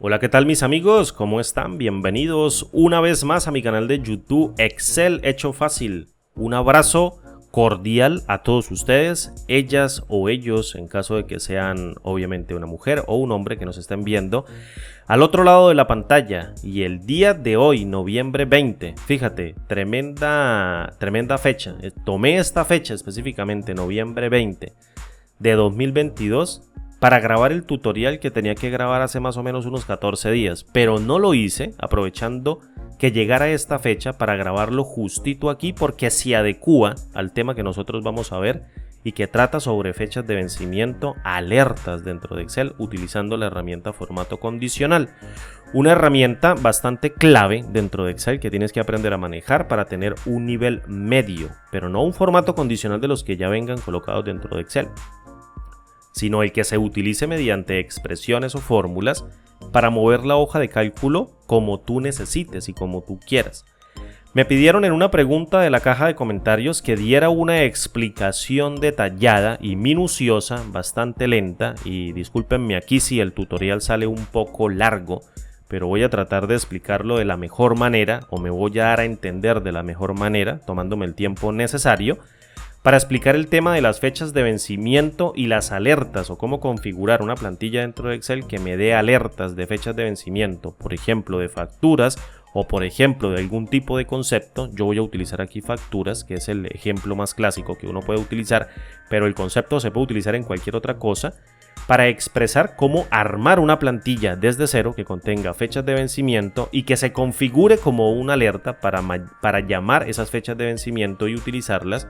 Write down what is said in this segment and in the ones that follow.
Hola, ¿qué tal mis amigos? ¿Cómo están? Bienvenidos una vez más a mi canal de YouTube Excel Hecho Fácil. Un abrazo cordial a todos ustedes, ellas o ellos, en caso de que sean obviamente una mujer o un hombre que nos estén viendo al otro lado de la pantalla. Y el día de hoy, noviembre 20, fíjate, tremenda fecha. Tomé esta fecha específicamente, noviembre 20 de 2022, para grabar el tutorial que tenía que grabar hace más o menos unos 14 días, pero no lo hice aprovechando que llegara esta fecha para grabarlo justito aquí porque se adecúa al tema que nosotros vamos a ver y que trata sobre fechas de vencimiento alertas dentro de Excel utilizando la herramienta formato condicional. Una herramienta bastante clave dentro de Excel que tienes que aprender a manejar para tener un nivel medio, pero no un formato condicional de los que ya vengan colocados dentro de Excel, sino el que se utilice mediante expresiones o fórmulas para mover la hoja de cálculo como tú necesites y como tú quieras. Me pidieron en una pregunta de la caja de comentarios que diera una explicación detallada y minuciosa, bastante lenta, y discúlpenme aquí si el tutorial sale un poco largo, pero voy a tratar de explicarlo de la mejor manera, o me voy a dar a entender de la mejor manera, tomándome el tiempo necesario, para explicar el tema de las fechas de vencimiento y las alertas o cómo configurar una plantilla dentro de Excel que me dé alertas de fechas de vencimiento, por ejemplo de facturas o por ejemplo de algún tipo de concepto. Yo voy a utilizar aquí facturas, que es el ejemplo más clásico que uno puede utilizar, pero el concepto se puede utilizar en cualquier otra cosa, para expresar cómo armar una plantilla desde cero que contenga fechas de vencimiento y que se configure como una alerta para llamar esas fechas de vencimiento y utilizarlas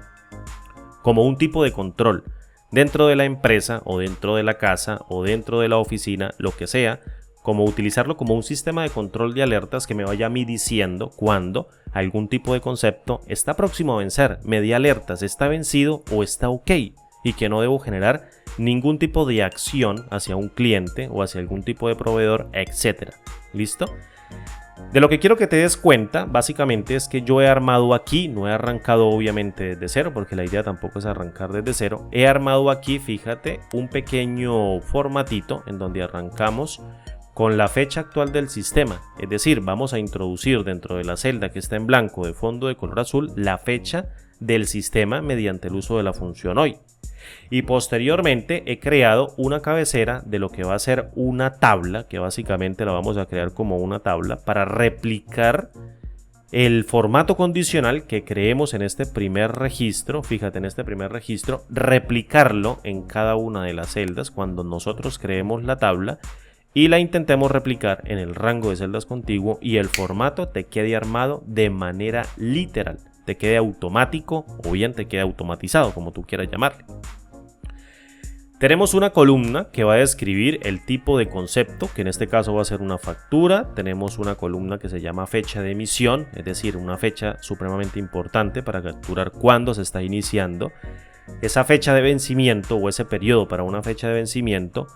como un tipo de control dentro de la empresa o dentro de la casa o dentro de la oficina, lo que sea, como utilizarlo como un sistema de control de alertas que me vaya a mí diciendo cuando algún tipo de concepto está próximo a vencer, me dé alertas, está vencido o está ok, y que no debo generar ningún tipo de acción hacia un cliente o hacia algún tipo de proveedor, etc. ¿Listo? De lo que quiero que te des cuenta, básicamente, es que yo he armado aquí, no he arrancado obviamente desde cero, porque la idea tampoco es arrancar desde cero. He armado aquí, fíjate, un pequeño formatito en donde arrancamos con la fecha actual del sistema. Es decir, vamos a introducir dentro de la celda que está en blanco de fondo de color azul la fecha del sistema mediante el uso de la función hoy. Y posteriormente he creado una cabecera de lo que va a ser una tabla, que básicamente la vamos a crear como una tabla para replicar el formato condicional que creemos en este primer registro. Fíjate, en este primer registro, replicarlo en cada una de las celdas cuando nosotros creemos la tabla y la intentemos replicar en el rango de celdas contiguo y el formato te quede armado de manera literal, te quede automático o bien te quede automatizado, como tú quieras llamarle. Tenemos una columna que va a describir el tipo de concepto, que en este caso va a ser una factura. Tenemos una columna que se llama fecha de emisión, es decir, una fecha supremamente importante para capturar cuándo se está iniciando esa fecha de vencimiento o ese periodo para una fecha de vencimiento.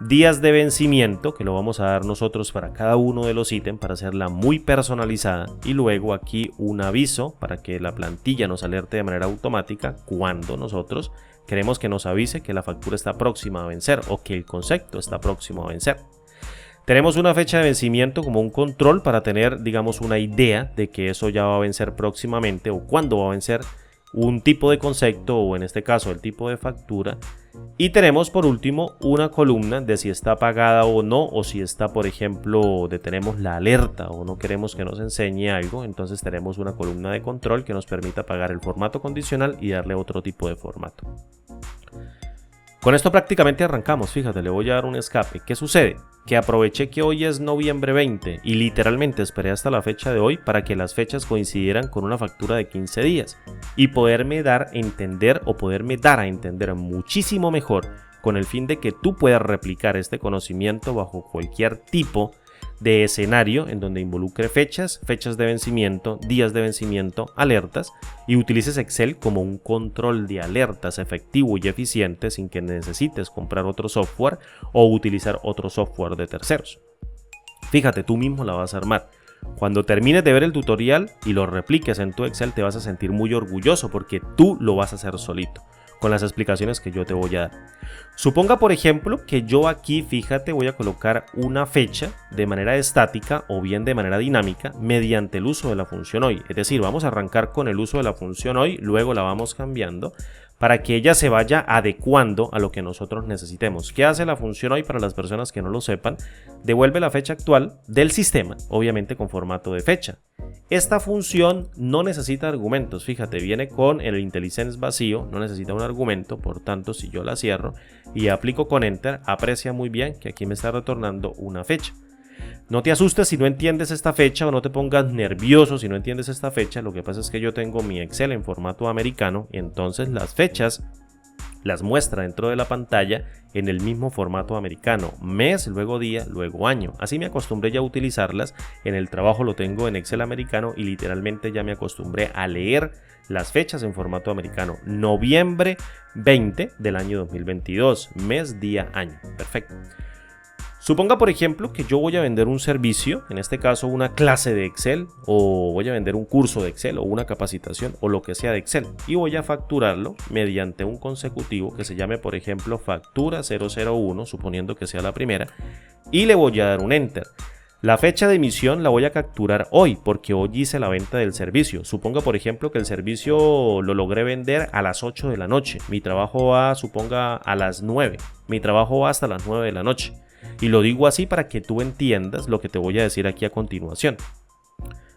Días de vencimiento, que lo vamos a dar nosotros para cada uno de los ítems para hacerla muy personalizada, y luego aquí un aviso para que la plantilla nos alerte de manera automática cuando nosotros queremos que nos avise que la factura está próxima a vencer o que el concepto está próximo a vencer. Tenemos una fecha de vencimiento como un control para tener, digamos, una idea de que eso ya va a vencer próximamente o cuándo va a vencer un tipo de concepto o en este caso el tipo de factura. Y tenemos por último una columna de si está pagada o no, o si está, por ejemplo, tenemos la alerta o no queremos que nos enseñe algo. Entonces tenemos una columna de control que nos permita pagar el formato condicional y darle otro tipo de formato. Con esto prácticamente arrancamos. Fíjate, le voy a dar un escape. ¿Qué sucede? Que aproveché que hoy es noviembre 20 y literalmente esperé hasta la fecha de hoy para que las fechas coincidieran con una factura de 15 días y poderme dar a entender o poderme dar a entender muchísimo mejor, con el fin de que tú puedas replicar este conocimiento bajo cualquier tipo de escenario en donde involucre fechas de vencimiento, días de vencimiento, alertas, y utilices Excel como un control de alertas efectivo y eficiente sin que necesites comprar otro software o utilizar otro software de terceros. Fíjate, tú mismo la vas a armar. Cuando termines de ver el tutorial y lo repliques en tu Excel, te vas a sentir muy orgulloso porque tú lo vas a hacer solito. con las explicaciones que yo te voy a dar. Suponga, por ejemplo, que yo aquí, fíjate, voy a colocar una fecha de manera estática o bien de manera dinámica mediante el uso de la función hoy. Es decir, vamos a arrancar con el uso de la función hoy, luego la vamos cambiando para que ella se vaya adecuando a lo que nosotros necesitemos. ¿Qué hace la función hoy para las personas que no lo sepan? Devuelve la fecha actual del sistema, obviamente con formato de fecha. Esta función no necesita argumentos, fíjate, viene con el IntelliSense vacío, no necesita un argumento, por tanto si yo la cierro y aplico con Enter, aprecia muy bien que aquí me está retornando una fecha. No te asustes si no entiendes esta fecha o no te pongas nervioso si no entiendes esta fecha. Lo que pasa es que yo tengo mi Excel en formato americano y entonces las fechas las muestra dentro de la pantalla en el mismo formato americano, mes, luego día, luego año. Así me acostumbré ya a utilizarlas, en el trabajo lo tengo en Excel americano y literalmente ya me acostumbré a leer las fechas en formato americano. Noviembre 20 del año 2022, mes, día, año. Perfecto. Suponga, por ejemplo, que yo voy a vender un servicio, en este caso una clase de Excel, o voy a vender un curso de Excel, o una capacitación, o lo que sea de Excel, y voy a facturarlo mediante un consecutivo que se llame, por ejemplo, factura 001, suponiendo que sea la primera, y le voy a dar un Enter. La fecha de emisión la voy a capturar hoy, porque hoy hice la venta del servicio. Suponga, por ejemplo, que el servicio lo logré vender a las 8 de la noche. Mi trabajo va, suponga, a las 9. Mi trabajo va hasta las 9 de la noche. Y lo digo así para que tú entiendas lo que te voy a decir aquí a continuación.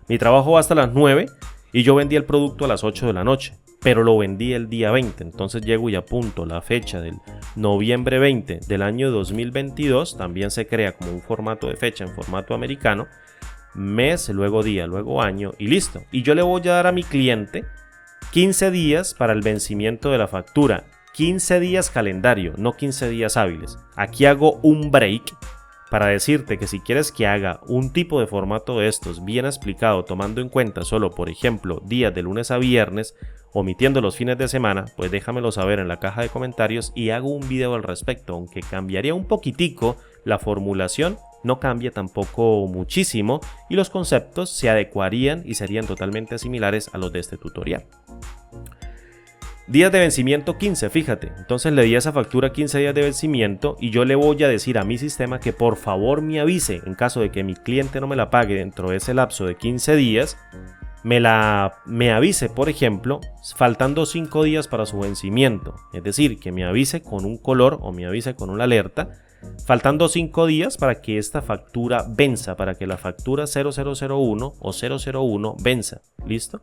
Mi trabajo va hasta las 9 y yo vendí el producto a las 8 de la noche, pero lo vendí el día 20. Entonces llego y apunto la fecha del noviembre 20 del año 2022. También se crea como un formato de fecha en formato americano. Mes, luego día, luego año y listo. Y yo le voy a dar a mi cliente 15 días para el vencimiento de la factura. 15 días calendario, no 15 días hábiles. Aquí hago un break para decirte que si quieres que haga un tipo de formato de estos bien explicado, tomando en cuenta solo, por ejemplo, días de lunes a viernes, omitiendo los fines de semana, pues déjamelo saber en la caja de comentarios y hago un video al respecto. Aunque cambiaría un poquitico la formulación, no cambia tampoco muchísimo y los conceptos se adecuarían y serían totalmente similares a los de este tutorial. Días de vencimiento 15, fíjate, entonces le di a esa factura 15 días de vencimiento y yo le voy a decir a mi sistema que por favor me avise en caso de que mi cliente no me la pague dentro de ese lapso de 15 días, me avise, por ejemplo, faltando 5 días para su vencimiento, es decir, que me avise con un color o me avise con una alerta, faltando 5 días para que esta factura venza, para que la factura 0001 o 001 venza, ¿listo?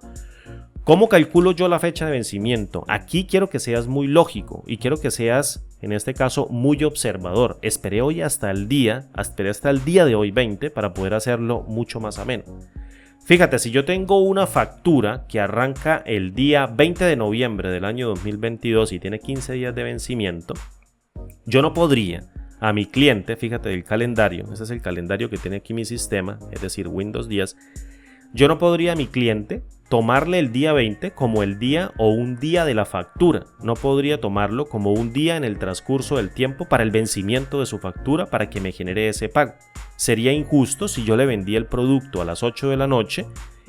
¿Cómo calculo yo la fecha de vencimiento? Aquí quiero que seas muy lógico y quiero que seas, en este caso, muy observador. Esperé hasta el día de hoy 20 para poder hacerlo mucho más ameno. Fíjate, si yo tengo una factura que arranca el día 20 de noviembre del año 2022 y tiene 15 días de vencimiento, yo no podría a mi cliente, fíjate del calendario, ese es el calendario que tiene aquí mi sistema, es decir, Windows 10, yo no podría a mi cliente tomarle el día 20 como el día o un día de la factura. No podría tomarlo como un día en el transcurso del tiempo para el vencimiento de su factura para que me genere ese pago. Sería injusto si yo le vendí el producto a las 8 de la noche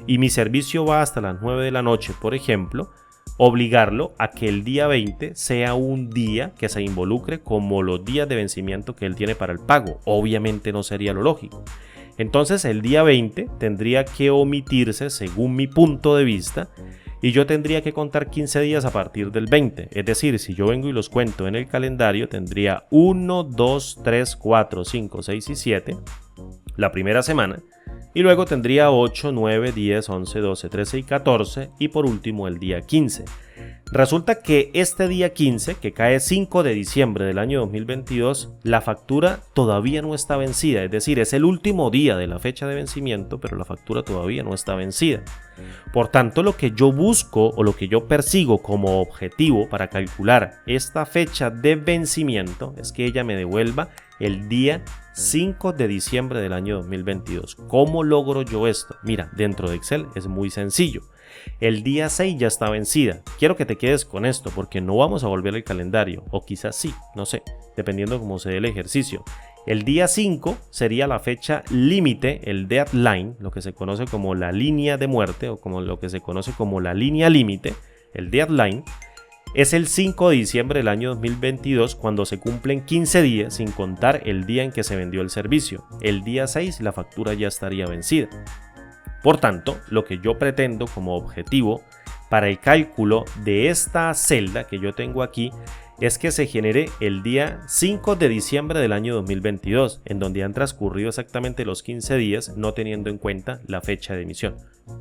y mi servicio va hasta las 9 de la noche, por ejemplo, obligarlo a que el día 20 sea un día que se involucre como los días de vencimiento que él tiene para el pago. Obviamente no sería lo lógico. Entonces el día 20 tendría que omitirse según mi punto de vista y yo tendría que contar 15 días a partir del 20. Es decir, si yo vengo y los cuento en el calendario, tendría 1, 2, 3, 4, 5, 6 y 7 la primera semana. Y luego tendría 8, 9, 10, 11, 12, 13 y 14 y por último el día 15. Resulta que este día 15, que cae 5 de diciembre del año 2022, la factura todavía no está vencida. Es decir, es el último día de la fecha de vencimiento, pero la factura todavía no está vencida. Por tanto, lo que yo busco o lo que yo persigo como objetivo para calcular esta fecha de vencimiento es que ella me devuelva el día 5 de diciembre del año 2022. ¿Cómo logro yo esto? Mira, dentro de Excel es muy sencillo. El día 6 ya está vencida. Quiero que te quedes con esto porque no vamos a volver al calendario. O quizás sí, no sé, dependiendo de cómo se dé el ejercicio. El día 5 sería la fecha límite, el deadline, lo que se conoce como la línea de muerte o como lo que se conoce como la línea límite, el deadline. es el 5 de diciembre del año 2022 cuando se cumplen 15 días sin contar el día en que se vendió el servicio. El día 6 la factura ya estaría vencida. Por tanto, lo que yo pretendo como objetivo para el cálculo de esta celda que yo tengo aquí es que se genere el día 5 de diciembre del año 2022, en donde han transcurrido exactamente los 15 días, no teniendo en cuenta la fecha de emisión.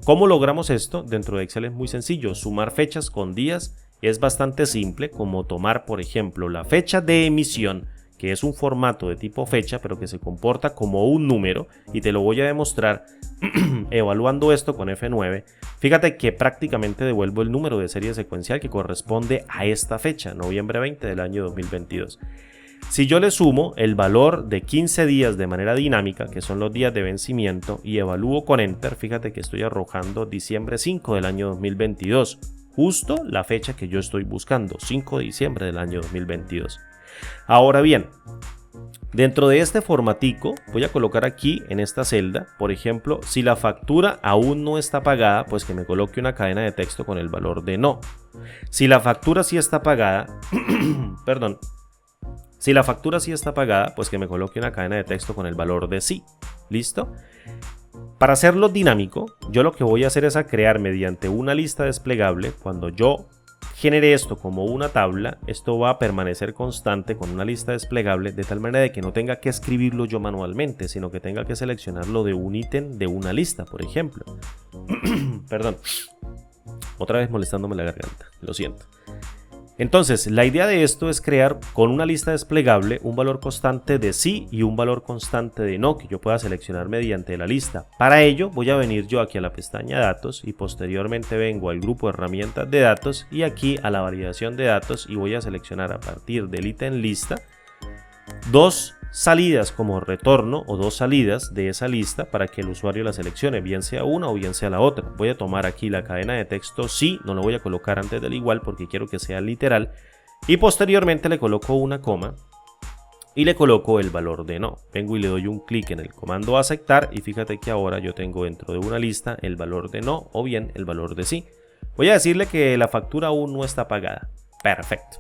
¿Cómo logramos esto? Dentro de Excel es muy sencillo, sumar fechas con días es bastante simple, como tomar, por ejemplo, la fecha de emisión, que es un formato de tipo fecha, pero que se comporta como un número, y te lo voy a demostrar evaluando esto con F9. Fíjate que prácticamente devuelvo el número de serie secuencial que corresponde a esta fecha, noviembre 20 del año 2022. Si yo le sumo el valor de 15 días de manera dinámica, que son los días de vencimiento, y evalúo con Enter, fíjate que estoy arrojando diciembre 5 del año 2022, justo la fecha que yo estoy buscando, 5 de diciembre del año 2022. Ahora bien, dentro de este formatico voy a colocar aquí en esta celda, por ejemplo, si la factura aún no está pagada, pues que me coloque una cadena de texto con el valor de no. Si la factura sí está pagada, perdón, si la factura sí está pagada, pues que me coloque una cadena de texto con el valor de sí. ¿Listo? Para hacerlo dinámico, yo lo que voy a hacer es crear mediante una lista desplegable. Cuando yo genere esto como una tabla, esto va a permanecer constante con una lista desplegable, de tal manera de que no tenga que escribirlo yo manualmente, sino que tenga que seleccionarlo de un ítem de una lista, por ejemplo. Perdón, otra vez molestándome la garganta, lo siento. Entonces, la idea de esto es crear con una lista desplegable un valor constante de sí y un valor constante de no que yo pueda seleccionar mediante la lista. Para ello voy a venir yo aquí a la pestaña datos y posteriormente vengo al grupo de herramientas de datos y aquí a la validación de datos y voy a seleccionar a partir del ítem lista dos salidas como retorno o dos salidas de esa lista para que el usuario la seleccione, bien sea una o bien sea la otra. Voy a tomar aquí la cadena de texto sí, no lo voy a colocar antes del igual porque quiero que sea literal, y posteriormente le coloco una coma y le coloco el valor de no. Vengo y le doy un clic en el comando aceptar y fíjate que ahora yo tengo dentro de una lista el valor de no o bien el valor de sí. Voy a decirle que la factura aún no está pagada. Perfecto.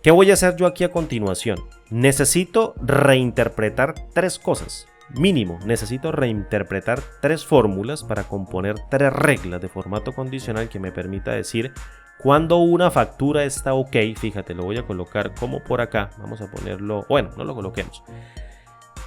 ¿Qué voy a hacer yo aquí a continuación? Necesito reinterpretar tres cosas. Mínimo, necesito reinterpretar tres fórmulas para componer tres reglas de formato condicional que me permita decir cuando una factura está ok. Fíjate, lo voy a colocar como por acá. Vamos a ponerlo, bueno, no lo coloquemos.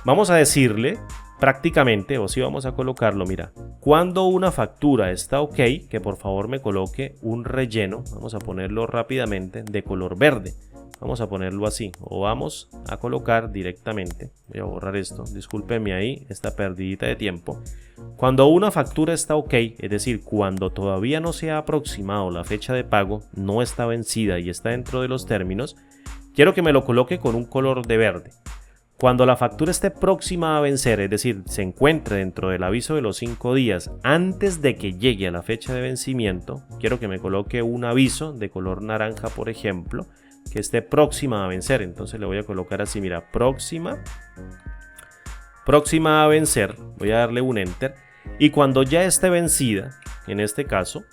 Vamos a decirle prácticamente, o si vamos a colocarlo, mira, cuando una factura está ok, que por favor me coloque un relleno, vamos a ponerlo rápidamente, de color verde. Vamos a ponerlo así, o vamos a colocar directamente, voy a borrar esto, discúlpenme ahí, esta perdidita de tiempo. Cuando una factura está ok, es decir, cuando todavía no se ha aproximado la fecha de pago, no está vencida y está dentro de los términos, quiero que me lo coloque con un color de verde. Cuando la factura esté próxima a vencer, es decir, se encuentre dentro del aviso de los 5 días antes de que llegue a la fecha de vencimiento, quiero que me coloque un aviso de color naranja, por ejemplo, que esté próxima a vencer. Entonces le voy a colocar así, mira, próxima a vencer, voy a darle un enter, y cuando ya esté vencida, en este caso,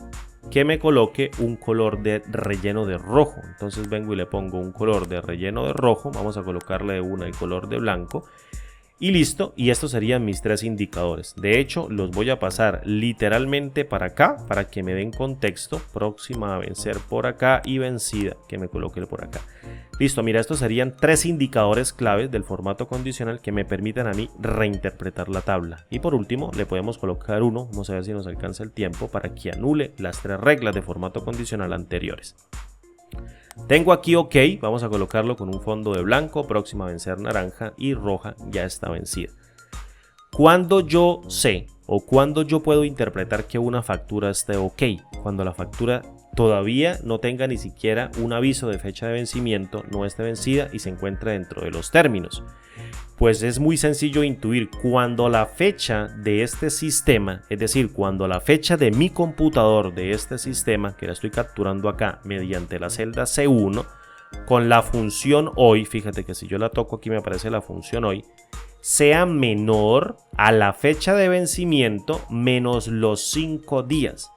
que me coloque un color de relleno de rojo. Entonces vengo y le pongo un color de relleno de rojo, vamos a colocarle una el color de blanco y listo. Y estos serían mis tres indicadores. De hecho, los voy a pasar literalmente para acá para que me den contexto. Próxima a vencer por acá y vencida, que me coloque por acá. Listo, mira, estos serían tres indicadores claves del formato condicional que me permitan a mí reinterpretar la tabla. Y por último, le podemos colocar uno, vamos a ver si nos alcanza el tiempo, para que anule las tres reglas de formato condicional anteriores. Tengo aquí OK, vamos a colocarlo con un fondo de blanco, próxima a vencer naranja y roja ya está vencida. Cuando yo sé o cuando yo puedo interpretar que una factura esté OK, cuando la factura todavía no tenga ni siquiera un aviso de fecha de vencimiento, no esté vencida y se encuentra dentro de los términos. Pues es muy sencillo intuir cuando la fecha de este sistema, es decir, cuando la fecha de mi computador de este sistema, que la estoy capturando acá mediante la celda C1, con la función hoy, fíjate que si yo la toco aquí me aparece la función hoy, sea menor a la fecha de vencimiento menos los 5 días.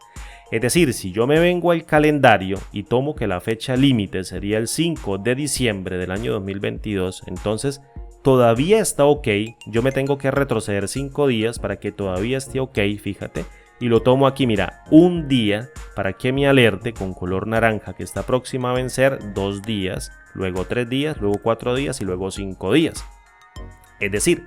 Es decir, si yo me vengo al calendario y tomo que la fecha límite sería el 5 de diciembre del año 2022, entonces todavía está ok. Yo me tengo que retroceder 5 días para que todavía esté ok, fíjate. Y lo tomo aquí, mira, un día para que me alerte con color naranja que está próxima a vencer 2 días, luego 3 días, luego 4 días y luego 5 días. Es decir,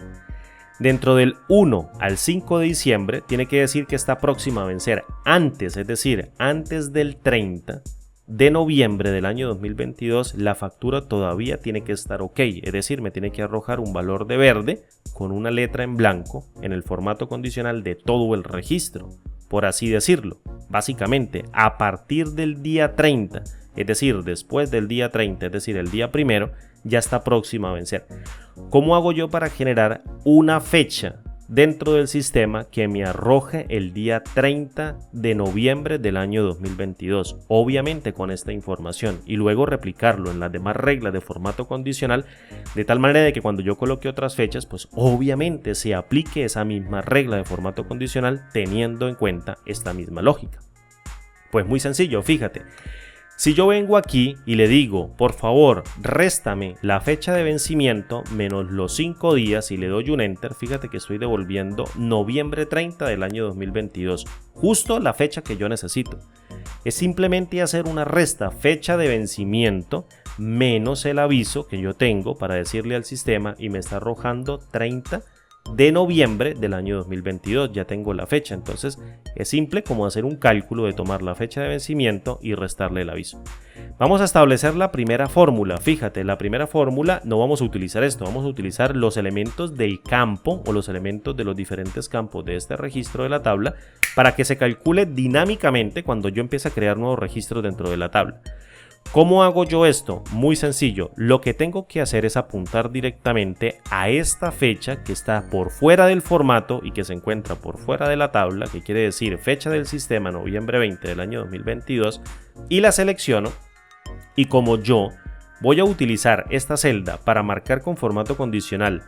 dentro del 1 al 5 de diciembre tiene que decir que está próxima a vencer antes, es decir, antes del 30 de noviembre del año 2022, la factura todavía tiene que estar ok, es decir, me tiene que arrojar un valor de verde con una letra en blanco en el formato condicional de todo el registro, por así decirlo. Básicamente, a partir del día 30, es decir, después del día 30, es decir, el día primero, ya está próxima a vencer. ¿Cómo hago yo para generar una fecha dentro del sistema que me arroje el día 30 de noviembre del año 2022? Obviamente con esta información, y luego replicarlo en las demás reglas de formato condicional, de tal manera de que cuando yo coloque otras fechas, pues obviamente se aplique esa misma regla de formato condicional teniendo en cuenta esta misma lógica. Pues muy sencillo, fíjate. Si yo vengo aquí y le digo, por favor, réstame la fecha de vencimiento menos los 5 días y le doy un enter, fíjate que estoy devolviendo noviembre 30 del año 2022, justo la fecha que yo necesito. Es simplemente hacer una resta fecha de vencimiento menos el aviso que yo tengo para decirle al sistema y me está arrojando 30 de noviembre del año 2022, ya tengo la fecha. Entonces es simple como hacer un cálculo de tomar la fecha de vencimiento y restarle el aviso. Vamos a establecer la primera fórmula. Fíjate, la primera fórmula no vamos a utilizar esto, vamos a utilizar los elementos del campo o los elementos de los diferentes campos de este registro de la tabla para que se calcule dinámicamente cuando yo empiece a crear nuevos registros dentro de la tabla. ¿Cómo hago yo esto? Muy sencillo. Lo que tengo que hacer es apuntar directamente a esta fecha que está por fuera del formato y que se encuentra por fuera de la tabla, que quiere decir fecha del sistema noviembre 20 del año 2022, y la selecciono. Y como yo voy a utilizar esta celda para marcar con formato condicional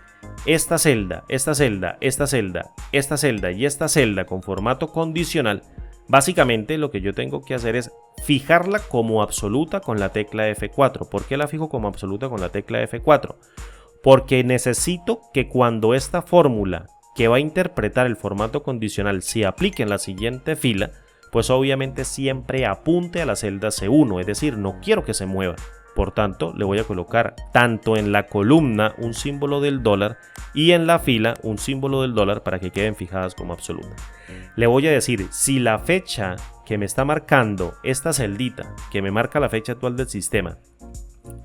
esta celda, esta celda, esta celda, esta celda y esta celda con formato condicional, básicamente lo que yo tengo que hacer es fijarla como absoluta con la tecla F4. ¿Por qué la fijo como absoluta con la tecla F4? Porque necesito que cuando esta fórmula que va a interpretar el formato condicional se aplique en la siguiente fila, pues obviamente siempre apunte a la celda C1, es decir, no quiero que se mueva. Por tanto, le voy a colocar tanto en la columna un símbolo del dólar y en la fila un símbolo del dólar para que queden fijadas como absoluta. Le voy a decir, si la fecha que me está marcando esta celdita, que me marca la fecha actual del sistema,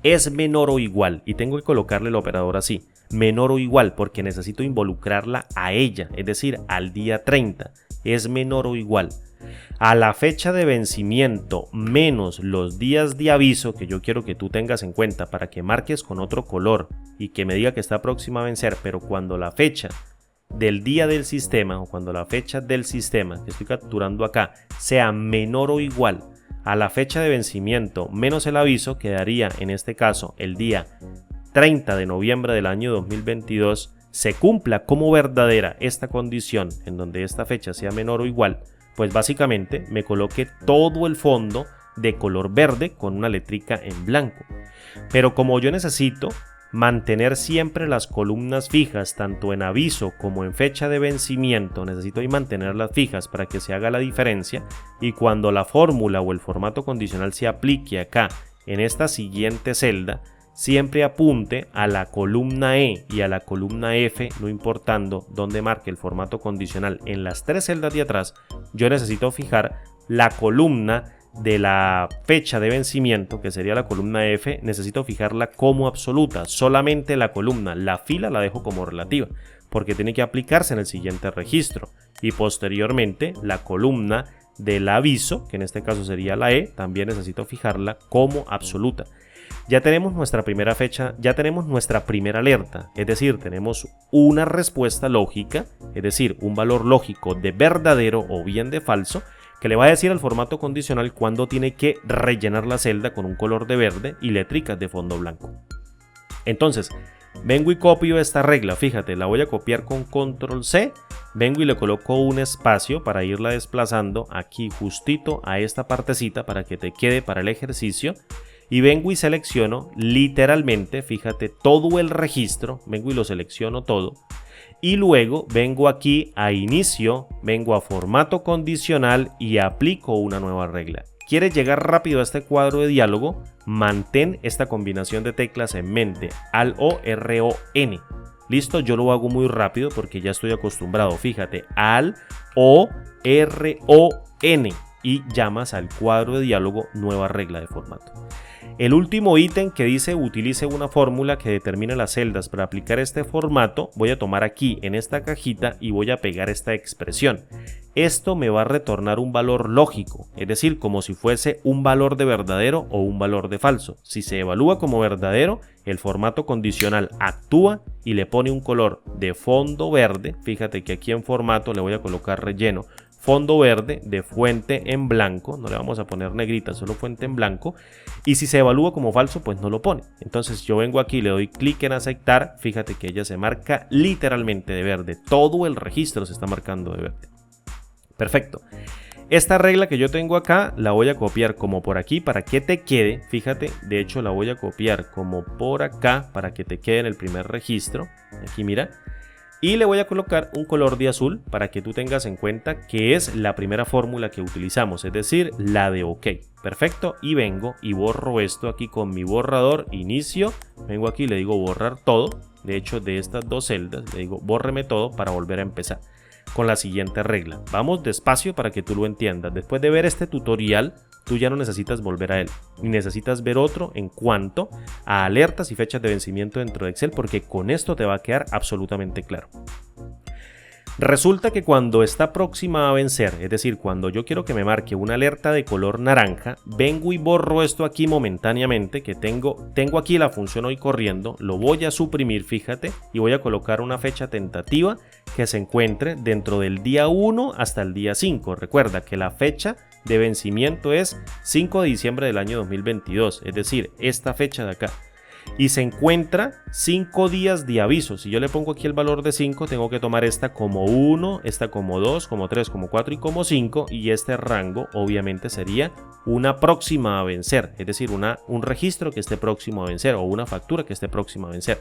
es menor o igual, y tengo que colocarle el operador así, menor o igual, porque necesito involucrarla a ella, es decir, al día 30, es menor o igual a la fecha de vencimiento menos los días de aviso que yo quiero que tú tengas en cuenta para que marques con otro color y que me diga que está próxima a vencer, pero cuando la fecha del día del sistema o cuando la fecha del sistema que estoy capturando acá sea menor o igual a la fecha de vencimiento menos el aviso, quedaría en este caso el día 30 de noviembre del año 2022, se cumpla como verdadera esta condición en donde esta fecha sea menor o igual, pues básicamente me coloque todo el fondo de color verde con una letrica en blanco. Pero como yo necesito mantener siempre las columnas fijas tanto en aviso como en fecha de vencimiento, necesito mantenerlas fijas para que se haga la diferencia, y cuando la fórmula o el formato condicional se aplique acá en esta siguiente celda, siempre apunte a la columna E y a la columna F, no importando dónde marque el formato condicional. En las 3 celdas de atrás yo necesito fijar la columna de la fecha de vencimiento, que sería la columna F, necesito fijarla como absoluta, solamente la columna. La fila la dejo como relativa porque tiene que aplicarse en el siguiente registro, y posteriormente la columna del aviso, que en este caso sería la E, también necesito fijarla como absoluta. Ya tenemos nuestra primera fecha, ya tenemos nuestra primera alerta, es decir, tenemos una respuesta lógica, es decir, un valor lógico de verdadero o bien de falso, que le va a decir al formato condicional cuándo tiene que rellenar la celda con un color de verde y letricas de fondo blanco. Entonces, vengo y copio esta regla, fíjate, la voy a copiar con control C vengo y le coloco un espacio para irla desplazando aquí justito a esta partecita para que te quede para el ejercicio. Y vengo y selecciono literalmente, fíjate, todo el registro, vengo y lo selecciono todo. Y luego vengo aquí a inicio, vengo a formato condicional y aplico una nueva regla. ¿Quieres llegar rápido a este cuadro de diálogo? Mantén esta combinación de teclas en mente, Alt O, R, O, N. Listo, yo lo hago muy rápido porque ya estoy acostumbrado. Fíjate, Alt O, R, O, N. Y llamas al cuadro de diálogo nueva regla de formato. El último ítem que dice utilice una fórmula que determine las celdas para aplicar este formato, voy a tomar aquí en esta cajita y voy a pegar esta expresión. Esto me va a retornar un valor lógico, es decir, como si fuese un valor de verdadero o un valor de falso. Si se evalúa como verdadero, el formato condicional actúa y le pone un color de fondo verde. Fíjate que aquí en formato le voy a colocar relleno. Fondo verde de fuente en blanco, no le vamos a poner negrita, solo fuente en blanco. Y si se evalúa como falso, pues no lo pone. Entonces yo vengo aquí, le doy clic en aceptar, fíjate que ella se marca literalmente de verde. Todo el registro se está marcando de verde. Perfecto. Esta regla que yo tengo acá la voy a copiar como por aquí para que te quede. Fíjate, de hecho la voy a copiar como por acá para que te quede en el primer registro. Aquí mira. Y le voy a colocar un color de azul para que tú tengas en cuenta que es la primera fórmula que utilizamos, es decir, la de OK. Perfecto, y vengo y borro esto aquí con mi borrador, inicio, vengo aquí y le digo borrar todo. De hecho, de estas dos celdas le digo bórreme todo para volver a empezar con la siguiente regla. Vamos despacio para que tú lo entiendas. Después de ver este tutorial, tú ya no necesitas volver a él, ni necesitas ver otro en cuanto a alertas y fechas de vencimiento dentro de Excel, porque con esto te va a quedar absolutamente claro. Resulta que cuando está próxima a vencer, es decir, cuando yo quiero que me marque una alerta de color naranja, vengo y borro esto aquí momentáneamente, que tengo aquí la función hoy corriendo, lo voy a suprimir, fíjate, y voy a colocar una fecha tentativa que se encuentre dentro del día 1 hasta el día 5. Recuerda que la fecha de vencimiento es 5 de diciembre del año 2022, es decir, esta fecha de acá. Y se encuentra 5 días de aviso. Si yo le pongo aquí el valor de 5, tengo que tomar esta como 1, esta como 2, como 3, como 4 y como 5. Y este rango obviamente sería una próxima a vencer. Es decir, un registro que esté próximo a vencer o una factura que esté próxima a vencer.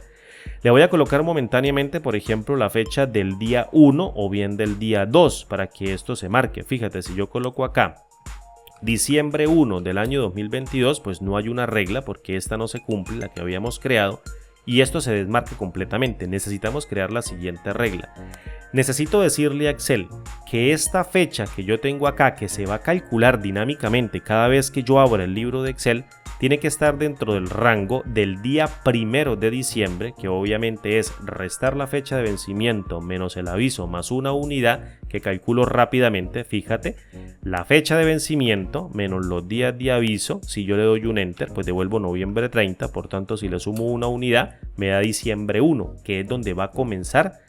Le voy a colocar momentáneamente, por ejemplo, la fecha del día 1 o bien del día 2 para que esto se marque. Fíjate, si yo coloco acá diciembre 1 del año 2022, pues no hay una regla porque esta no se cumple, la que habíamos creado, y esto se desmarca completamente. Necesitamos crear la siguiente regla. Necesito decirle a Excel que esta fecha que yo tengo acá, que se va a calcular dinámicamente cada vez que yo abra el libro de Excel, tiene que estar dentro del rango del día 1 de diciembre, que obviamente es restar la fecha de vencimiento menos el aviso más una unidad, que calculo rápidamente. Fíjate, la fecha de vencimiento menos los días de aviso, si yo le doy un enter, pues devuelvo noviembre 30, por tanto si le sumo una unidad, me da diciembre 1, que es donde va a comenzar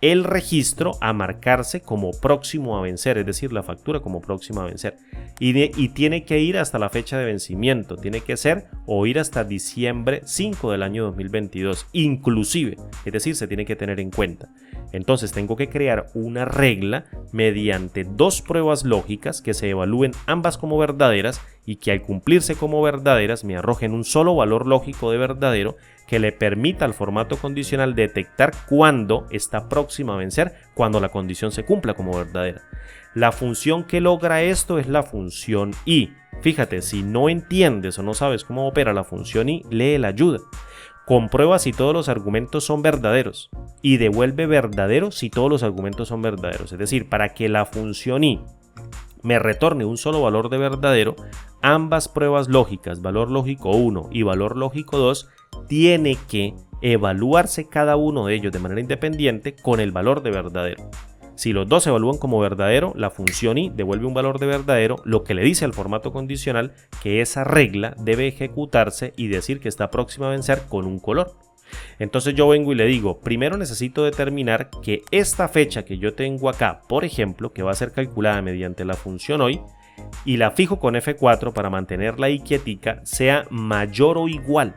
el registro a marcarse como próximo a vencer, es decir, la factura como próxima a vencer. Y tiene que ir hasta la fecha de vencimiento, tiene que ser o ir hasta diciembre 5 del año 2022, inclusive, es decir, se tiene que tener en cuenta. Entonces tengo que crear una regla mediante dos pruebas lógicas que se evalúen ambas como verdaderas y que al cumplirse como verdaderas me arrojen un solo valor lógico de verdadero que le permita al formato condicional detectar cuándo está próxima a vencer, cuando la condición se cumpla como verdadera. La función que logra esto es la función i. Fíjate, si no entiendes o no sabes cómo opera la función i, lee la ayuda. Comprueba si todos los argumentos son verdaderos y devuelve verdadero si todos los argumentos son verdaderos. Es decir, para que la función i me retorne un solo valor de verdadero, ambas pruebas lógicas, valor lógico 1 y valor lógico 2, tiene que evaluarse cada uno de ellos de manera independiente con el valor de verdadero. Si los dos se evalúan como verdadero, la función i devuelve un valor de verdadero, lo que le dice al formato condicional que esa regla debe ejecutarse y decir que está próxima a vencer con un color. Entonces yo vengo y le digo, primero necesito determinar que esta fecha que yo tengo acá, por ejemplo, que va a ser calculada mediante la función hoy, y la fijo con F4 para mantenerla ahí quietica, sea mayor o igual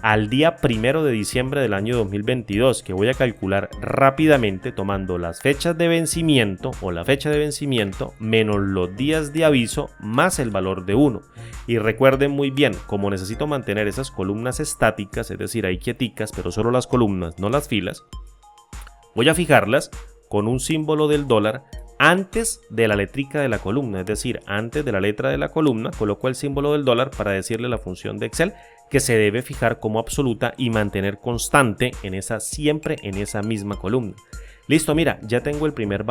al día 1 de diciembre del año 2022, que voy a calcular rápidamente tomando las fechas de vencimiento o la fecha de vencimiento menos los días de aviso más el valor de 1. Y recuerden muy bien, como necesito mantener esas columnas estáticas, es decir, ahí quieticas, pero solo las columnas, no las filas, voy a fijarlas con un símbolo del dólar antes de la letrica de la columna, es decir, antes de la letra de la columna coloco el símbolo del dólar para decirle a la función de Excel que se debe fijar como absoluta y mantener constante siempre en esa misma columna. Listo, mira, ya tengo el primer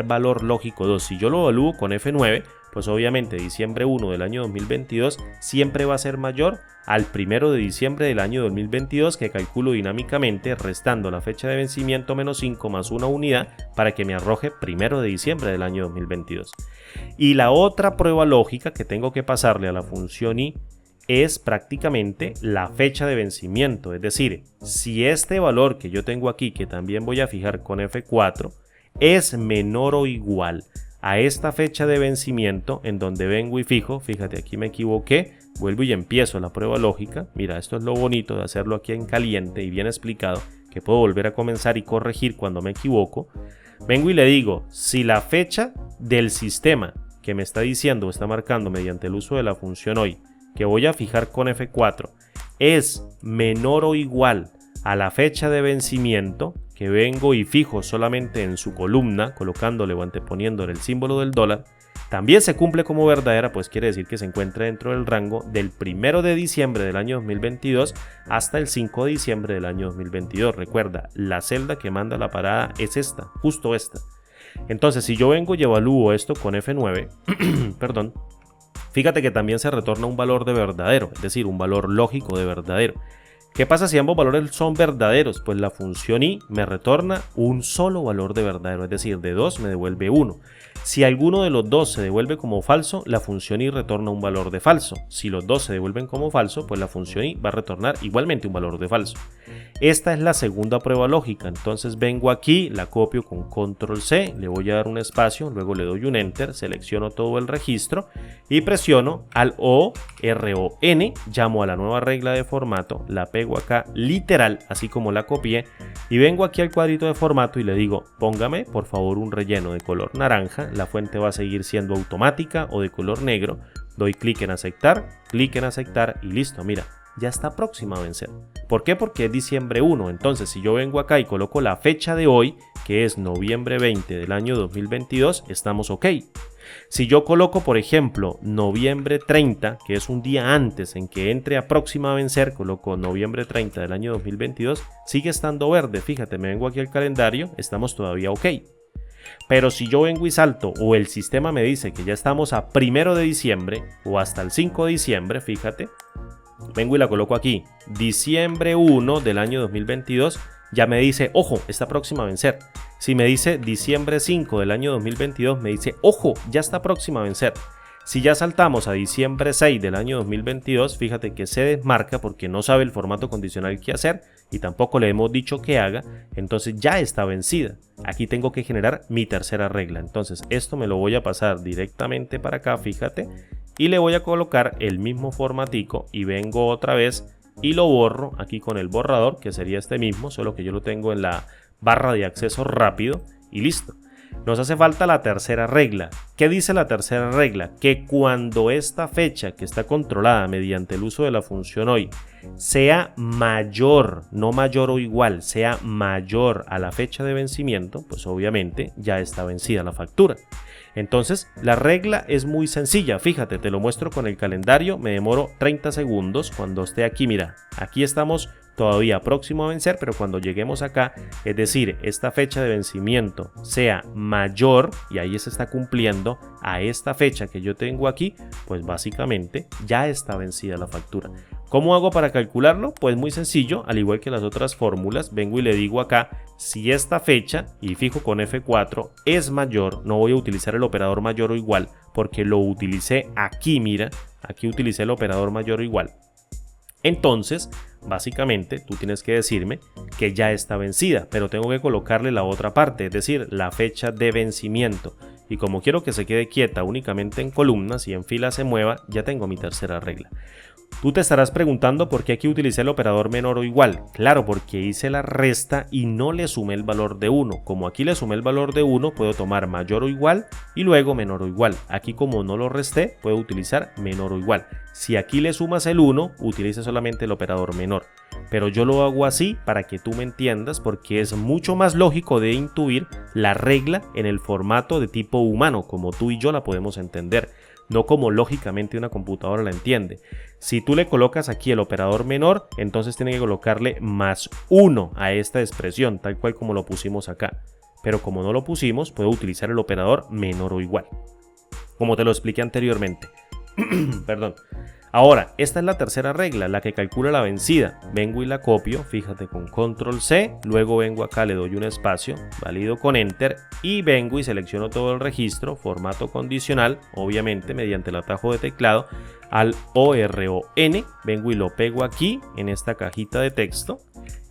valor lógico 2. Si yo lo evalúo con F9, pues obviamente diciembre 1 del año 2022 siempre va a ser mayor al 1 de diciembre del año 2022, que calculo dinámicamente restando la fecha de vencimiento menos 5 más una unidad para que me arroje 1 de diciembre del año 2022. Y la otra prueba lógica que tengo que pasarle a la función i es prácticamente la fecha de vencimiento, es decir, si este valor que yo tengo aquí, que también voy a fijar con F4, es menor o igual a esta fecha de vencimiento, en donde vengo y fijo, fíjate, aquí me equivoqué, vuelvo y empiezo la prueba lógica. Mira, esto es lo bonito de hacerlo aquí en caliente y bien explicado, que puedo volver a comenzar y corregir cuando me equivoco. Vengo y le digo, si la fecha del sistema que me está diciendo o está marcando mediante el uso de la función hoy, que voy a fijar con F4, es menor o igual a la fecha de vencimiento, que vengo y fijo solamente en su columna, colocándole o anteponiéndole el símbolo del dólar, también se cumple como verdadera, pues quiere decir que se encuentra dentro del rango del 1 de diciembre del año 2022 hasta el 5 de diciembre del año 2022. Recuerda, la celda que manda la parada es esta, justo esta. Entonces, si yo vengo y evalúo esto con F9, perdón, fíjate que también se retorna un valor de verdadero, es decir, un valor lógico de verdadero. ¿Qué pasa si ambos valores son verdaderos? Pues la función i me retorna un solo valor de verdadero, es decir, de 2 me devuelve 1. Si alguno de los dos se devuelve como falso, la función i retorna un valor de falso. Si los dos se devuelven como falso, pues la función i va a retornar igualmente un valor de falso. Esta es la segunda prueba lógica, entonces vengo aquí, la copio con control C, le voy a dar un espacio, luego le doy un enter, selecciono todo el registro y presiono al ORON, llamo a la nueva regla de formato, la pego acá literal, así como la copié, y vengo aquí al cuadrito de formato y le digo, póngame por favor un relleno de color naranja, la fuente va a seguir siendo automática o de color negro, doy clic en aceptar y listo, mira, ya está próxima a vencer. ¿Por qué? Porque es diciembre 1, entonces si yo vengo acá y coloco la fecha de hoy, que es noviembre 20 del año 2022, estamos ok. Si yo coloco, por ejemplo, noviembre 30, que es un día antes en que entre a próxima a vencer, coloco noviembre 30 del año 2022, sigue estando verde. Fíjate, me vengo aquí al calendario, estamos todavía ok. Pero si yo vengo y salto o el sistema me dice que ya estamos a 1 de diciembre o hasta el 5 de diciembre, fíjate, vengo y la coloco aquí, diciembre 1 del año 2022, ya me dice, ojo, está próxima a vencer. Si me dice diciembre 5 del año 2022, me dice, ojo, ya está próxima a vencer. Si ya saltamos a diciembre 6 del año 2022, fíjate que se desmarca porque no sabe el formato condicional que hacer y tampoco le hemos dicho que haga, entonces ya está vencida. Aquí tengo que generar mi tercera regla. Entonces esto me lo voy a pasar directamente para acá, fíjate, y le voy a colocar el mismo formatico y vengo otra vez y lo borro aquí con el borrador, que sería este mismo, solo que yo lo tengo en la barra de acceso rápido y listo. Nos hace falta la tercera regla. ¿Qué dice la tercera regla? Que cuando esta fecha que está controlada mediante el uso de la función hoy sea mayor, no mayor o igual, sea mayor a la fecha de vencimiento, pues obviamente ya está vencida la factura. Entonces la regla es muy sencilla, fíjate, te lo muestro con el calendario, me demoro 30 segundos cuando esté aquí, mira, aquí estamos todavía próximo a vencer, pero cuando lleguemos acá, es decir, esta fecha de vencimiento sea mayor, y ahí se está cumpliendo a esta fecha que yo tengo aquí, pues básicamente ya está vencida la factura. ¿Cómo hago para calcularlo? Pues muy sencillo, al igual que las otras fórmulas, vengo y le digo acá, si esta fecha, y fijo con F4, es mayor, no voy a utilizar el operador mayor o igual, porque lo utilicé aquí, mira, aquí utilicé el operador mayor o igual. Entonces, básicamente, tú tienes que decirme que ya está vencida, pero tengo que colocarle la otra parte, es decir, la fecha de vencimiento. y como quiero que se quede quieta únicamente en columnas y en fila se mueva, ya tengo mi tercera regla. Tú te estarás preguntando por qué aquí utilicé el operador menor o igual. Claro, porque hice la resta y no le sumé el valor de 1. Como aquí le sumé el valor de 1, puedo tomar mayor o igual y luego menor o igual. Aquí como no lo resté, puedo utilizar menor o igual. Si aquí le sumas el 1, utiliza solamente el operador menor. Pero yo lo hago así para que tú me entiendas, porque es mucho más lógico de intuir la regla en el formato de tipo humano, como tú y yo la podemos entender, no como lógicamente una computadora la entiende. Si tú le colocas aquí el operador menor, entonces tiene que colocarle más 1 a esta expresión, tal cual como lo pusimos acá. Pero como no lo pusimos, puedo utilizar el operador menor o igual, como te lo expliqué anteriormente. Perdón. Ahora, esta es la tercera regla, la que calcula la vencida. Vengo y la copio, fíjate, con control C, luego vengo acá, le doy un espacio, valido con enter y vengo y selecciono todo el registro, formato condicional, obviamente mediante el atajo de teclado, al ORON, vengo y lo pego aquí en esta cajita de texto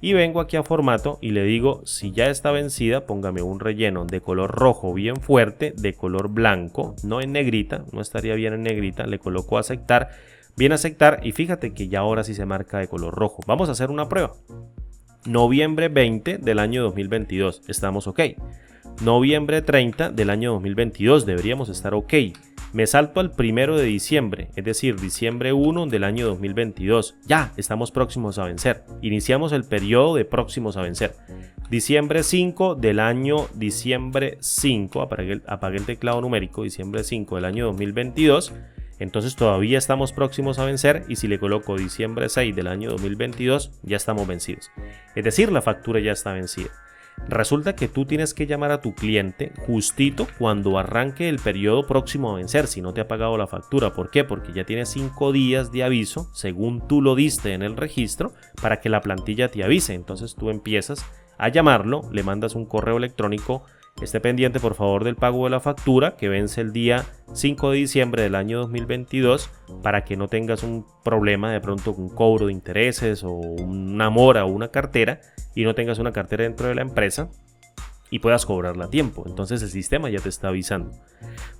y vengo aquí a formato y le digo, si ya está vencida, póngame un relleno de color rojo bien fuerte, de color blanco, no en negrita, no estaría bien en negrita, le coloco aceptar. Bien, aceptar y fíjate que ya ahora sí se marca de color rojo. Vamos a hacer una prueba. Noviembre 20 del año 2022, estamos ok. Noviembre 30 del año 2022, deberíamos estar ok. Me salto al 1 de diciembre, es decir, diciembre 1 del año 2022. Ya, estamos próximos a vencer. Iniciamos el periodo de próximos a vencer. Diciembre 5 del año, diciembre 5, apagué el teclado numérico, diciembre 5 del año 2022. Entonces todavía estamos próximos a vencer y si le coloco diciembre 6 del año 2022 ya estamos vencidos. Es decir, la factura ya está vencida. Resulta que tú tienes que llamar a tu cliente justito cuando arranque el periodo próximo a vencer si no te ha pagado la factura. ¿Por qué? Porque ya tienes 5 días de aviso según tú lo diste en el registro para que la plantilla te avise. Entonces tú empiezas a llamarlo, le mandas un correo electrónico. Esté pendiente por favor del pago de la factura que vence el día 5 de diciembre del año 2022 para que no tengas un problema de pronto con cobro de intereses o una mora o una cartera y no tengas una cartera dentro de la empresa y puedas cobrarla a tiempo. Entonces el sistema ya te está avisando.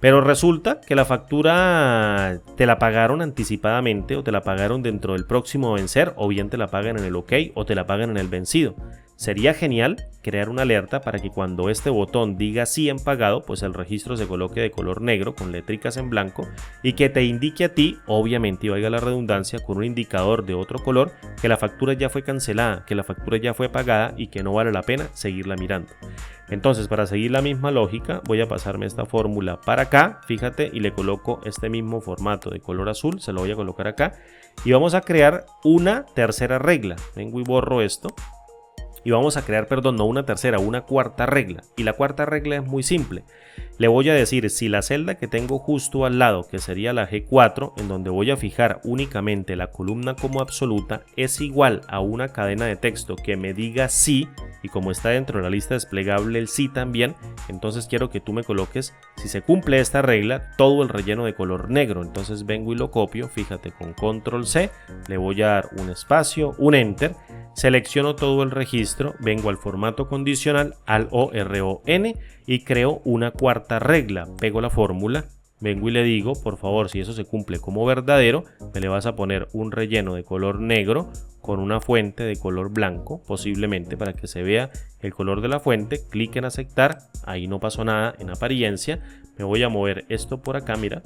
Pero resulta que la factura te la pagaron anticipadamente o te la pagaron dentro del próximo a vencer o bien te la pagan en el OK o te la pagan en el vencido. Sería genial crear una alerta para que cuando este botón diga sí en pagado, pues el registro se coloque de color negro con letricas en blanco y que te indique a ti, obviamente y valga la redundancia, con un indicador de otro color, que la factura ya fue cancelada, que la factura ya fue pagada y que no vale la pena seguirla mirando. Entonces, para seguir la misma lógica, voy a pasarme esta fórmula para acá, fíjate, y le coloco este mismo formato de color azul, se lo voy a colocar acá y vamos a crear una tercera regla. Vengo y borro esto. Y vamos a crear, no una tercera, una cuarta regla. Y la cuarta regla es muy simple. Le voy a decir si la celda que tengo justo al lado, que sería la G4, en donde voy a fijar únicamente la columna como absoluta, es igual a una cadena de texto que me diga sí, y como está dentro de la lista desplegable el sí también, entonces quiero que tú me coloques, si se cumple esta regla, todo el relleno de color negro. Entonces vengo y lo copio, fíjate, con control C, le voy a dar un espacio, un enter, selecciono todo el registro, vengo al formato condicional, al ORON y creo una cuarta regla. Pego la fórmula, vengo y le digo, por favor, si eso se cumple como verdadero, me le vas a poner un relleno de color negro con una fuente de color blanco, posiblemente para que se vea el color de la fuente. Clic en aceptar, ahí no pasó nada en apariencia. Me voy a mover esto por acá, mira,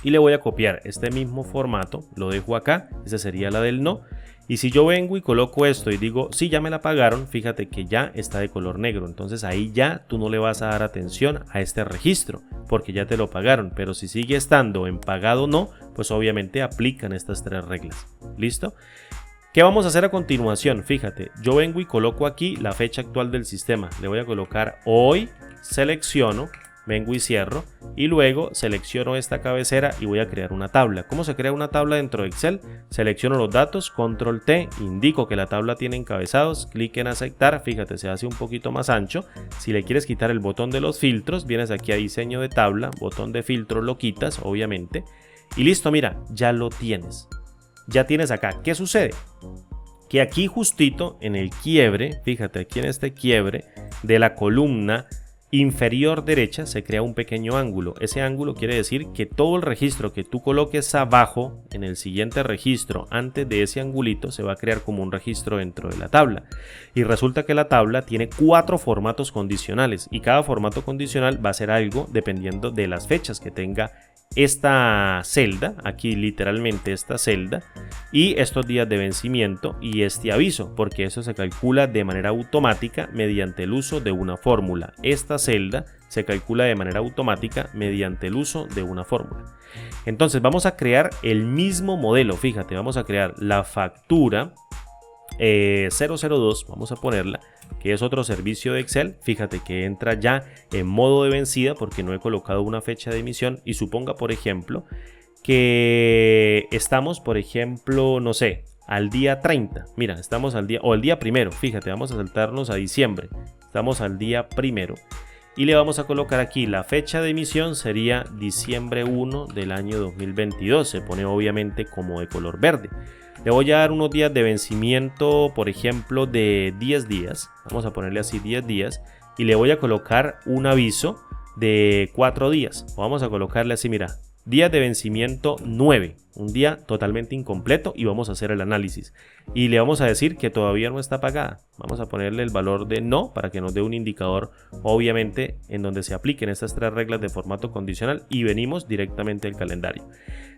y le voy a copiar este mismo formato, lo dejo acá, esa sería la del no. Y si yo vengo y coloco esto y digo, sí, ya me la pagaron, fíjate que ya está de color negro. Entonces ahí ya tú no le vas a dar atención a este registro porque ya te lo pagaron. Pero si sigue estando en pagado no, pues obviamente aplican estas tres reglas. ¿Listo? ¿Qué vamos a hacer a continuación? Fíjate, yo vengo y coloco aquí la fecha actual del sistema. Le voy a colocar hoy, selecciono, vengo y cierro y luego selecciono esta cabecera y voy a crear una tabla. ¿Cómo se crea una tabla dentro de Excel? Selecciono los datos, control T, indico que la tabla tiene encabezados, clic en aceptar, fíjate, se hace un poquito más ancho. Si le quieres quitar el botón de los filtros, vienes aquí a diseño de tabla, botón de filtros lo quitas, obviamente, y listo, mira, ya lo tienes. Ya tienes acá. ¿Qué sucede? Que aquí justito en el quiebre, fíjate, aquí en este quiebre de la columna inferior derecha se crea un pequeño ángulo. Ese ángulo quiere decir que todo el registro que tú coloques abajo en el siguiente registro antes de ese angulito se va a crear como un registro dentro de la tabla. Y resulta que la tabla tiene 4 formatos condicionales y cada formato condicional va a ser algo dependiendo de las fechas que tenga esta celda, aquí literalmente esta celda, y estos días de vencimiento y este aviso, porque eso se calcula de manera automática mediante el uso de una fórmula. Esta celda se calcula de manera automática mediante el uso de una fórmula. Entonces vamos a crear el mismo modelo, fíjate, vamos a crear la factura 002, vamos a ponerla, que es otro servicio de Excel. Fíjate que entra ya en modo de vencida porque no he colocado una fecha de emisión, y suponga por ejemplo que estamos, por ejemplo, no sé, al día 30, mira, estamos al día, o el día primero, fíjate, vamos a saltarnos a diciembre, estamos al día primero y le vamos a colocar aquí la fecha de emisión, sería diciembre 1 del año 2022, se pone obviamente como de color verde. Le voy a dar unos días de vencimiento, por ejemplo, de 10 días. Vamos a ponerle así 10 días. Y le voy a colocar un aviso de 4 días. Vamos a colocarle así, mira, días de vencimiento 9. Un día totalmente incompleto y vamos a hacer el análisis. Y le vamos a decir que todavía no está pagada. Vamos a ponerle el valor de no para que nos dé un indicador, obviamente, en donde se apliquen estas 3 reglas de formato condicional y venimos directamente al calendario.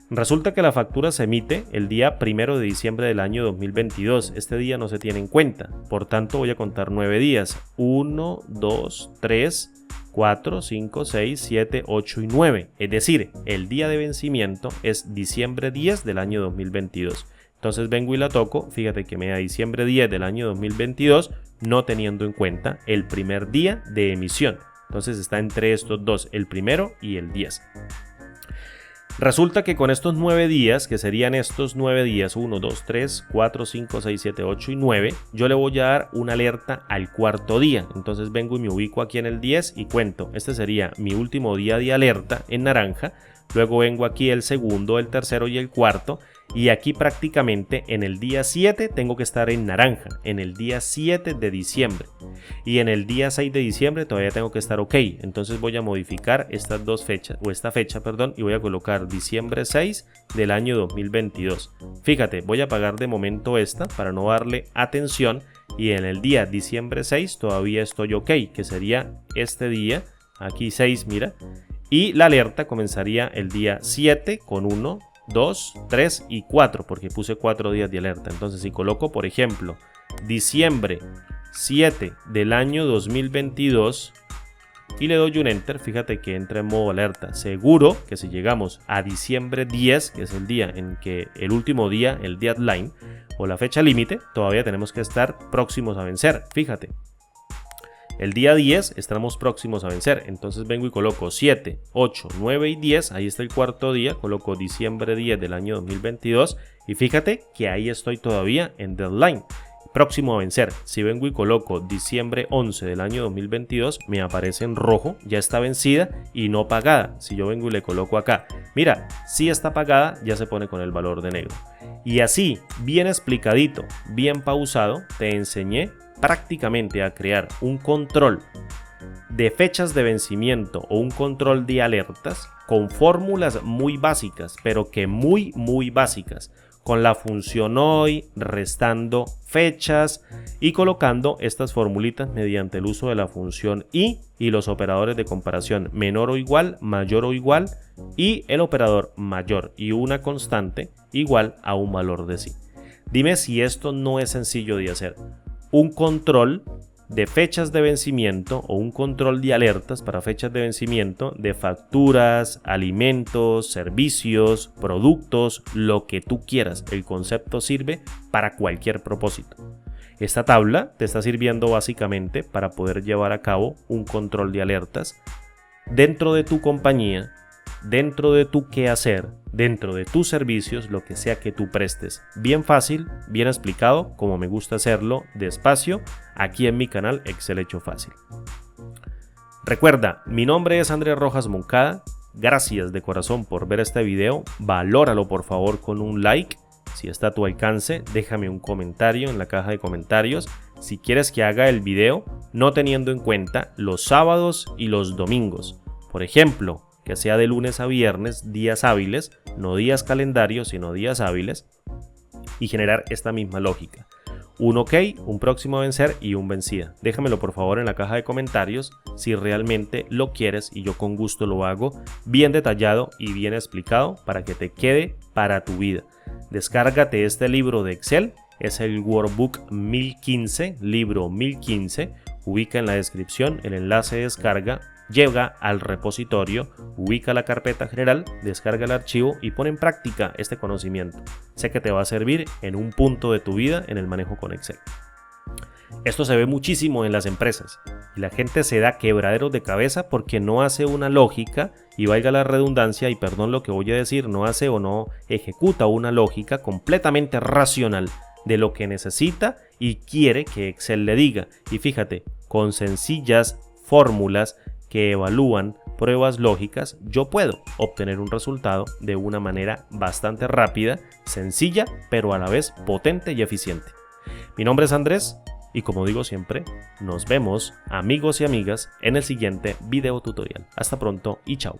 Resulta que la factura se emite el día 1 de diciembre del año 2022. Este día no se tiene en cuenta. Por tanto, voy a contar 9 días. 1, 2, 3, 4, 5, 6, 7, 8 y 9. Es decir, el día de vencimiento es diciembre 10 del año 2022. Entonces vengo y la toco. Fíjate que me da diciembre 10 del año 2022, no teniendo en cuenta el primer día de emisión. Entonces está entre estos dos, el primero y el 10. Resulta que con estos 9 días, que serían estos 9 días, 1, 2, 3, 4, 5, 6, 7, 8 y 9, yo le voy a dar una alerta al cuarto día. Entonces vengo y me ubico aquí en el 10 y cuento. Este sería mi último día de alerta en naranja. Luego vengo aquí el segundo, el tercero y el cuarto. Y aquí prácticamente en el día 7 tengo que estar en naranja, en el día 7 de diciembre. Y en el día 6 de diciembre todavía tengo que estar ok. Entonces voy a modificar estas dos fechas, o esta fecha, perdón, y voy a colocar diciembre 6 del año 2022. Fíjate, voy a apagar de momento esta para no darle atención. Y en el día diciembre 6 todavía estoy ok, que sería este día, aquí 6, mira. Y la alerta comenzaría el día 7 con 1, 2, 3 y 4, porque puse 4 días de alerta. Entonces si coloco, por ejemplo, diciembre 7 del año 2022 y le doy un enter, fíjate que entra en modo alerta. Seguro que si llegamos a diciembre 10, que es el día en que el último día, el deadline o la fecha límite, todavía tenemos que estar próximos a vencer. Fíjate, el día 10 estamos próximos a vencer. Entonces vengo y coloco 7, 8, 9 y 10. Ahí está el cuarto día. Coloco diciembre 10 del año 2022. Y fíjate que ahí estoy todavía en deadline, próximo a vencer. Si vengo y coloco diciembre 11 del año 2022, me aparece en rojo, ya está vencida y no pagada. Si yo vengo y le coloco acá, mira, si está pagada, ya se pone con el valor de negro. Y así, bien explicadito, bien pausado, te enseñé prácticamente a crear un control de fechas de vencimiento o un control de alertas con fórmulas muy básicas, pero que muy básicas, con la función hoy, restando fechas y colocando estas formulitas mediante el uso de la función y los operadores de comparación menor o igual, mayor o igual y el operador mayor y una constante igual a un valor de sí. Dime si esto no es sencillo de hacer. Un control de fechas de vencimiento o un control de alertas para fechas de vencimiento de facturas, alimentos, servicios, productos, lo que tú quieras. El concepto sirve para cualquier propósito. Esta tabla te está sirviendo básicamente para poder llevar a cabo un control de alertas dentro de tu compañía, dentro de tu quehacer, dentro de tus servicios, lo que sea que tú prestes. Bien fácil, bien explicado, como me gusta hacerlo, despacio, aquí en mi canal Excel Hecho Fácil. Recuerda, mi nombre es Andrés Rojas Moncada. Gracias de corazón por ver este video. Valóralo por favor con un like. Si está a tu alcance, déjame un comentario en la caja de comentarios. si quieres que haga el video no teniendo en cuenta los sábados y los domingos. Por ejemplo, que sea de lunes a viernes, días hábiles, no días calendarios, sino días hábiles, y generar esta misma lógica. Un ok, un próximo a vencer y un vencida. Déjamelo por favor en la caja de comentarios si realmente lo quieres y yo con gusto lo hago bien detallado y bien explicado para que te quede para tu vida. Descárgate este libro de Excel, es el Workbook 1015, libro 1015, ubica en la descripción el enlace de descarga. Llega al repositorio, ubica la carpeta general, descarga el archivo y pone en práctica este conocimiento. Sé que te va a servir en un punto de tu vida en el manejo con Excel. Esto se ve muchísimo en las empresas y la gente se da quebraderos de cabeza porque no hace una lógica, y valga la redundancia y perdón lo que voy a decir, no hace o no ejecuta una lógica completamente racional de lo que necesita y quiere que Excel le diga. Y fíjate, con sencillas fórmulas que evalúan pruebas lógicas, yo puedo obtener un resultado de una manera bastante rápida, sencilla, pero a la vez potente y eficiente. Mi nombre es Andrés y como digo siempre, nos vemos amigos y amigas en el siguiente video tutorial. Hasta pronto y chao.